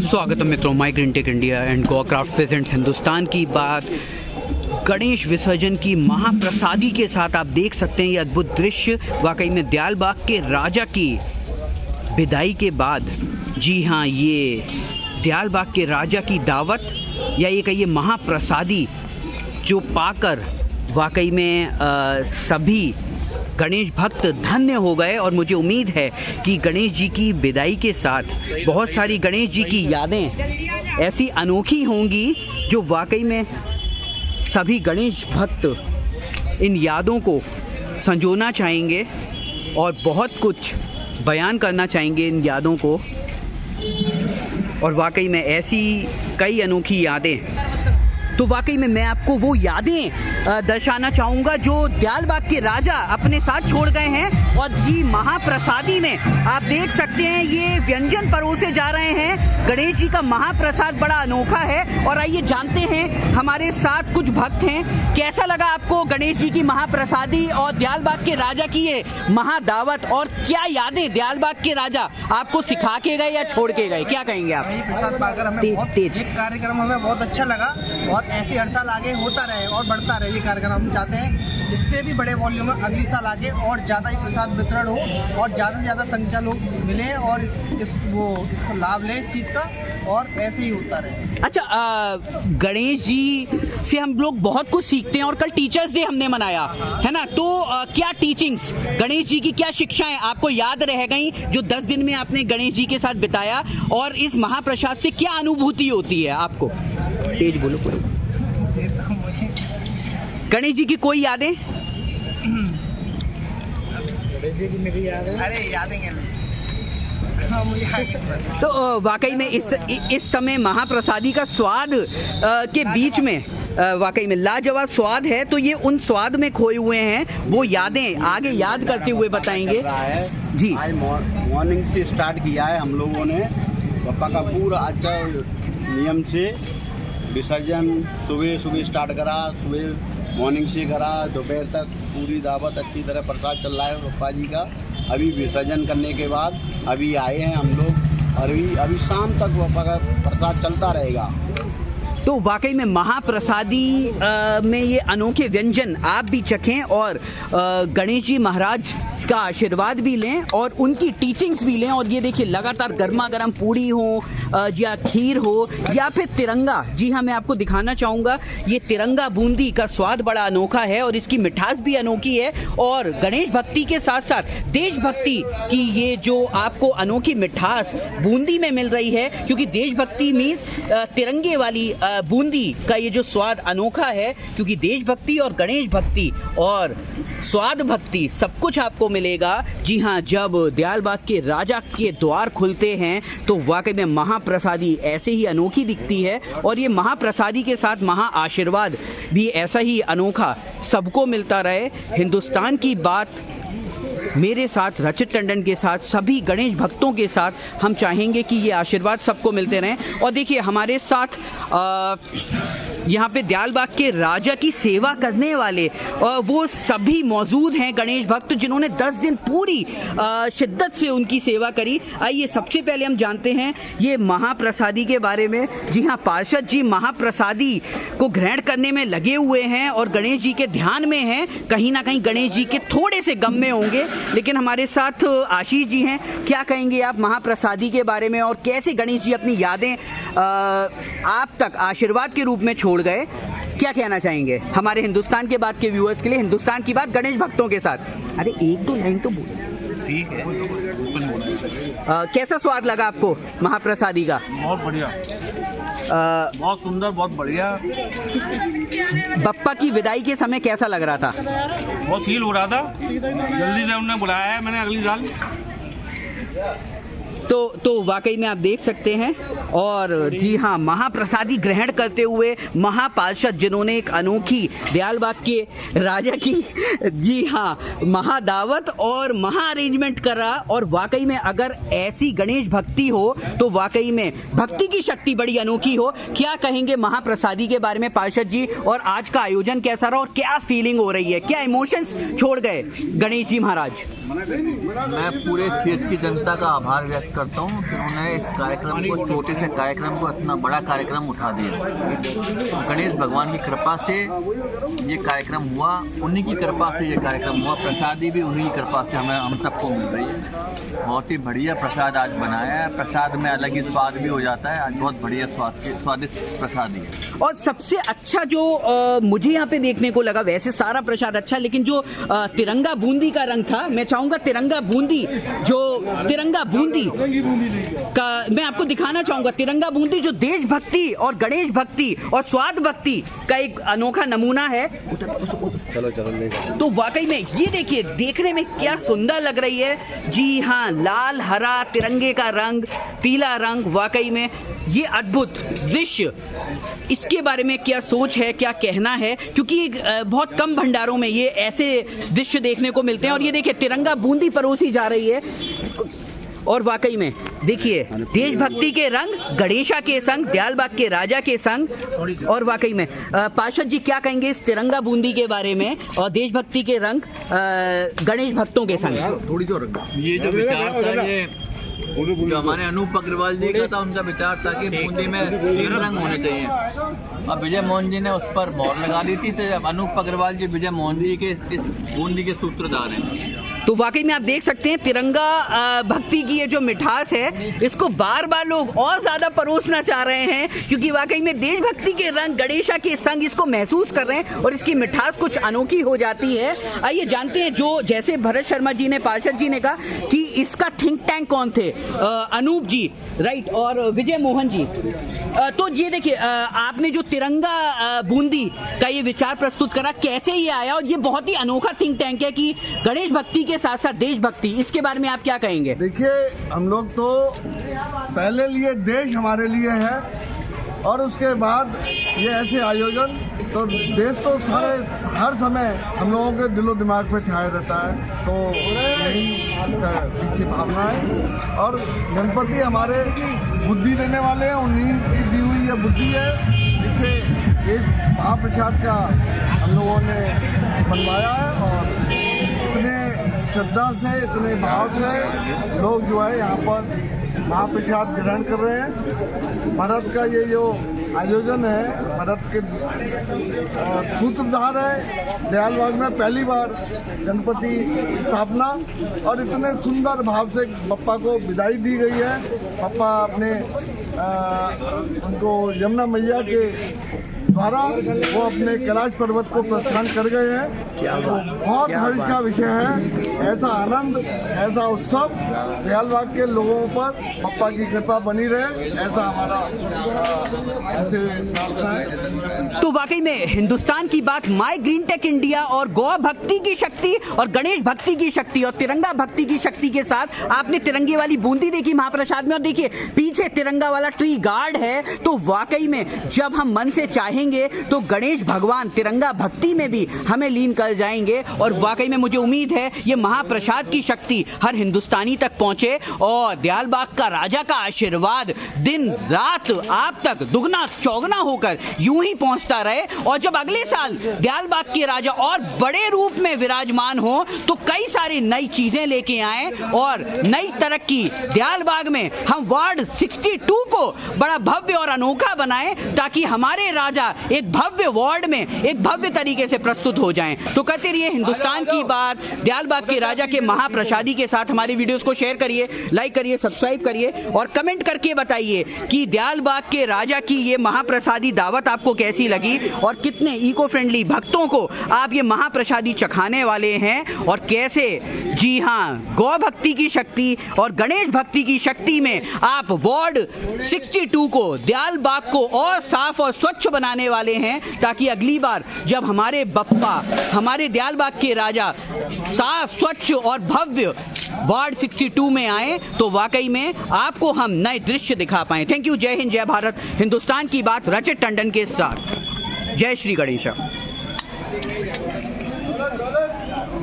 स्वागत है मित्रों, my green tech India and go craft presents Hindustan की बात। गणेश विसर्जन की महाप्रसादी के साथ आप देख सकते हैं ये अद्भुत दृश्य। वाकई में दयालबाग के राजा की विदाई के बाद, जी हाँ, ये दयालबाग के राजा की दावत या ये कहिए महाप्रसादी जो पाकर वाकई में सभी गणेश भक्त धन्य हो गए। और मुझे उम्मीद है कि गणेश जी की विदाई के साथ बहुत सारी गणेश जी की यादें ऐसी अनोखी होंगी जो वाकई में सभी गणेश भक्त इन यादों को संजोना चाहेंगे और बहुत कुछ बयान करना चाहेंगे इन यादों को। और वाकई में ऐसी कई अनोखी यादें, तो वाकई में मैं आपको वो यादें दर्शाना चाहूँगा जो दयालबाग के राजा अपने साथ छोड़ गए हैं। और जी महाप्रसादी में आप देख सकते हैं ये व्यंजन परोसे जा रहे हैं। गणेश जी का महाप्रसाद बड़ा अनोखा है। और आइए जानते हैं, हमारे साथ कुछ भक्त हैं। कैसा लगा आपको गणेश जी की महाप्रसादी और दयालबाग के राजा की ये महादावत, और क्या यादें दयालबाग के राजा आपको सिखा के गए या छोड़ के गए, क्या कहेंगे आप? प्रसाद पाकर हमें कार्यक्रम हमें बहुत अच्छा लगा और ऐसे हर साल आगे होता रहे और बढ़ता रहे ये कार्यक्रम। हम चाहते हैं इससे भी बड़े वॉल्यूम में अगली साल आगे और ज़्यादा ही प्रसाद वितरण हो और ज़्यादा से ज़्यादा संख्या लोग मिले और इसको लाभ लें इस चीज़ का, और ऐसे ही होता रहे। अच्छा, गणेश जी से हम लोग बहुत कुछ सीखते हैं और कल टीचर्स डे हमने मनाया है ना, तो क्या टीचिंग्स गणेश जी की, क्या शिक्षाएं आपको याद रह गई जो 10 दिन में आपने गणेश जी के साथ बिताया, और इस महाप्रसाद से क्या अनुभूति होती है आपको? तेज बोलो पूरी। गणेश जी की कोई यादें? गणेश जी की मेरी यादें, अरे यादें तो वाकई में इस समय महाप्रसादी का स्वाद के बीच में वाकई में लाजवाब स्वाद है। तो ये उन स्वाद में खोए हुए हैं, वो यादें आगे याद करते हुए बताएंगे जी। आज मॉर्निंग से स्टार्ट किया है हम लोगों ने, पापा का पूरा अच्छा नियम से विसर्जन सुबह स्टार्ट करा, सुबह मॉर्निंग से करा, दोपहर तक पूरी दावत अच्छी तरह प्रसाद चल रहा है पप्पा जी का। अभी विसर्जन करने के बाद अभी आए हैं हम लोग, और अभी शाम तक पापा का प्रसाद चलता रहेगा। तो वाकई में महाप्रसादी में ये अनोखे व्यंजन आप भी चखें और गणेश जी महाराज का आशीर्वाद भी लें और उनकी टीचिंग्स भी लें। और ये देखिए लगातार गर्मा गर्म पूड़ी हो या खीर हो या फिर तिरंगा, जी हाँ, मैं आपको दिखाना चाहूँगा ये तिरंगा बूंदी का स्वाद बड़ा अनोखा है और इसकी मिठास भी अनोखी है। और गणेश भक्ति के साथ साथ देशभक्ति की ये जो आपको अनोखी मिठास बूंदी में मिल रही है, क्योंकि देशभक्ति मीन्स तिरंगे वाली बूंदी का ये जो स्वाद अनोखा है, क्योंकि देशभक्ति और गणेश भक्ति और स्वाद भक्ति सब कुछ आपको मिलेगा। जी हाँ, जब दयालबाग के राजा के द्वार खुलते हैं तो वाकई में महाप्रसादी ऐसे ही अनोखी दिखती है। और ये महाप्रसादी के साथ महा आशीर्वाद भी ऐसा ही अनोखा सबको मिलता रहे। हिंदुस्तान की बात मेरे साथ रचित टंडन के साथ सभी गणेश भक्तों के साथ हम चाहेंगे कि ये आशीर्वाद सबको मिलते रहें। और देखिए हमारे साथ यहाँ पे दयालबाग के राजा की सेवा करने वाले वो सभी मौजूद हैं गणेश भक्त, जिन्होंने 10 दिन पूरी शिद्दत से उनकी सेवा करी। आइए सबसे पहले हम जानते हैं ये महाप्रसादी के बारे में। जी हाँ, पार्षद जी महाप्रसादी को ग्रहण करने में लगे हुए हैं और गणेश जी के ध्यान में हैं। कहीं ना कहीं गणेश जी के थोड़े से गम में होंगे, लेकिन हमारे साथ आशीष जी हैं। क्या कहेंगे आप महाप्रसादी के बारे में और कैसे गणेश जी अपनी यादें आप तक आशीर्वाद के रूप में छोड़ गए, क्या कहना चाहेंगे हमारे हिंदुस्तान के बात के व्यूअर्स के लिए? हिंदुस्तान की बात गणेश भक्तों के साथ। अरे एक दो लाइन तो बोलो। ठीक है, कैसा स्वाद लगा आपको महाप्रसादी का? बहुत बढ़िया, बहुत सुंदर, बहुत बढ़िया। बप्पा की विदाई के समय कैसा लग रहा था? बहुत फील हो रहा था। जल्दी से उन्होंने बुलाया है, मैंने अगली साल तो वाकई में आप देख सकते हैं। और जी हाँ, महाप्रसादी ग्रहण करते हुए महापार्षद जिन्होंने एक अनोखी दयालबाग के राजा की जी हाँ महादावत और महा अरेंजमेंट करा। और वाकई में अगर ऐसी गणेश भक्ति हो तो वाकई में भक्ति की शक्ति बड़ी अनोखी हो। क्या कहेंगे महाप्रसादी के बारे में पार्षद जी, और आज का आयोजन कैसा रहा और क्या फीलिंग हो रही है, क्या इमोशंस छोड़ गए गणेश जी महाराज? मैं पूरे क्षेत्र की जनता का आभार व्यक्त करता हूँ कि उन्होंने इस कार्यक्रम को, छोटे से कार्यक्रम को इतना बड़ा कार्यक्रम उठा दिया। गणेश भगवान की कृपा से ये कार्यक्रम हुआ, उन्हीं की कृपा से ये कार्यक्रम हुआ। प्रसादी भी उन्हीं की कृपा से हमें हम सबको मिल रही है। बहुत ही बढ़िया प्रसाद आज बनाया है। प्रसाद में अलग ही स्वाद भी हो जाता है। आज बहुत बढ़िया स्वादिष्ट प्रसाद है। और सबसे अच्छा जो मुझे यहाँ पे देखने को लगा, वैसे सारा प्रसाद अच्छा, लेकिन जो तिरंगा बूंदी का रंग था, मैं चाहूंगा तिरंगा बूंदी का मैं आपको दिखाना चाहूंगा। तिरंगा बूंदी जो देशभक्ति और गणेश भक्ति और स्वाद भक्ति का एक अनोखा नमूना है। चलो तो वाकई में ये देखिए, देखने में क्या सुंदर लग रही है। जी हाँ, लाल हरा तिरंगे का रंग, पीला रंग, वाकई में ये अद्भुत दृश्य। इसके बारे में क्या सोच है, क्या कहना है, क्योंकि बहुत कम भंडारों में ये ऐसे दृश्य देखने को मिलते हैं। और ये देखिए तिरंगा बूंदी परोसी जा रही है और वाकई में देखिए देशभक्ति के रंग गणेशा के संग, दयालबाग के राजा के संग। और वाकई में पार्षद जी क्या कहेंगे इस तिरंगा बूंदी के बारे में और देशभक्ति के रंग गणेश भक्तों के संग? ये जो विचार था, ये जो हमारे अनूप अग्रवाल जी का था, उनका विचार था कि बूंदी में 3 रंग होने चाहिए। अब विजय मोहन जी ने उस पर मोहर लगा दी थी। तो अनूप अग्रवाल जी विजय मोहन जी के इस बूंदी के सूत्रधार हैं। तो वाकई में आप देख सकते हैं तिरंगा भक्ति की ये जो मिठास है, इसको बार बार लोग और ज्यादा परोसना चाह रहे हैं, क्योंकि वाकई में देशभक्ति के रंग गणेशा के संग इसको महसूस कर रहे हैं और इसकी मिठास कुछ अनोखी हो जाती है। आइए जानते हैं, जो जैसे भरत शर्मा जी ने, पार्षद जी ने कहा कि इसका थिंक टैंक कौन थे, अनूप जी राइट और विजय मोहन जी। तो ये देखिए आपने जो तिरंगा बूंदी का ये विचार प्रस्तुत करा, कैसे ये आया? और ये बहुत ही अनोखा थिंक टैंक है कि गणेश भक्ति के साथ साथ देशभक्ति, इसके बारे में आप क्या कहेंगे? देखिए, हम लोग तो पहले लिए देश हमारे लिए है और उसके बाद ये ऐसे आयोजन, तो देश तो सारे हर समय हम लोगों के दिलो दिमाग पे छाया रहता है। तो यही पीछे भावना है। और गणपति हमारे बुद्धि देने वाले हैं, उन्हीं की दी हुई ये बुद्धि है जिसे इस महाप्रसाद का हम लोगों ने बनवाया है। और इतने श्रद्धा से, इतने भाव से लोग जो है यहाँ पर महाप्रसाद ग्रहण कर रहे हैं। भारत का ये जो आयोजन है, भारत के सूत्रधार है दयालबाग में पहली बार गणपति स्थापना, और इतने सुंदर भाव से बप्पा को विदाई दी गई है। बप्पा अपने उनको यमुना मैया के द्वारा वो अपने कैलाश पर्वत को प्रस्थान कर गए हैं। तो बहुत हर्ष का विषय है। ऐसा आनंद, ऐसा उत्सव दयालबाग के लोगों पर बप्पा की कृपा बनी रहे, ऐसा हमारा प्रार्थना है। तो वाकई में हिंदुस्तान की बात, माई ग्रीन टेक इंडिया और गौ भक्ति की शक्ति और गणेश भक्ति की शक्ति और तिरंगा भक्ति की शक्ति के साथ आपने तिरंगे वाली बूंदी देखी महाप्रसाद में, और देखिए पीछे तिरंगा वाला ट्री गार्ड है। तो वाकई में जब हम मन से चाहेंगे तो गणेश भगवान तिरंगा भक्ति में भी हमें लीन कर जाएंगे। और वाकई में मुझे उम्मीद है ये महाप्रसाद की शक्ति हर हिंदुस्तानी तक पहुंचे और दयालबाग का राजा का आशीर्वाद दिन रात आप तक दुगना चौगना होकर यूं ही पहुंचता रहे। और जब अगले साल दयालबाग के राजा और बड़े रूप में विराजमान हो तो कई सारी नई चीजें लेके आए और नई तरक्की दयालबाग में हम वार्ड 62 को बड़ा भव्य और अनोखा बनाएं, ताकि हमारे राजा एक भव्य वार्ड में एक भव्य तरीके से प्रस्तुत हो जाएं। तो कहते रहिए हिंदुस्तान की बात दयालबाग के राजा के महाप्रसादी के साथ हमारी वीडियोस को शेयर करिए, लाइक करिए, सब्सक्राइब करिए और कमेंट करके बताइए कि दयालबाग के राजा की ये महाप्रसादी दावत आपको कैसी लगी और कितने इको फ्रेंडली भक्तों को आप ये महाप्रसादी चखाने वाले हैं और कैसे जी हाँ गौ भक्ति की शक्ति और गणेश भक्ति की शक्ति में आप वार्ड 62 को दयालबाग को और साफ और स्वच्छ बनाने करने वाले हैं, ताकि अगली बार जब हमारे बप्पा, हमारे दयालबाग के राजा साफ, स्वच्छ और भव्य वार्ड 62 में आए तो वाकई में आपको हम नए दृश्य दिखा पाए। Thank you. जय हिंद, जय भारत। हिंदुस्तान की बात रचित टंडन के साथ। जय श्री गणेश।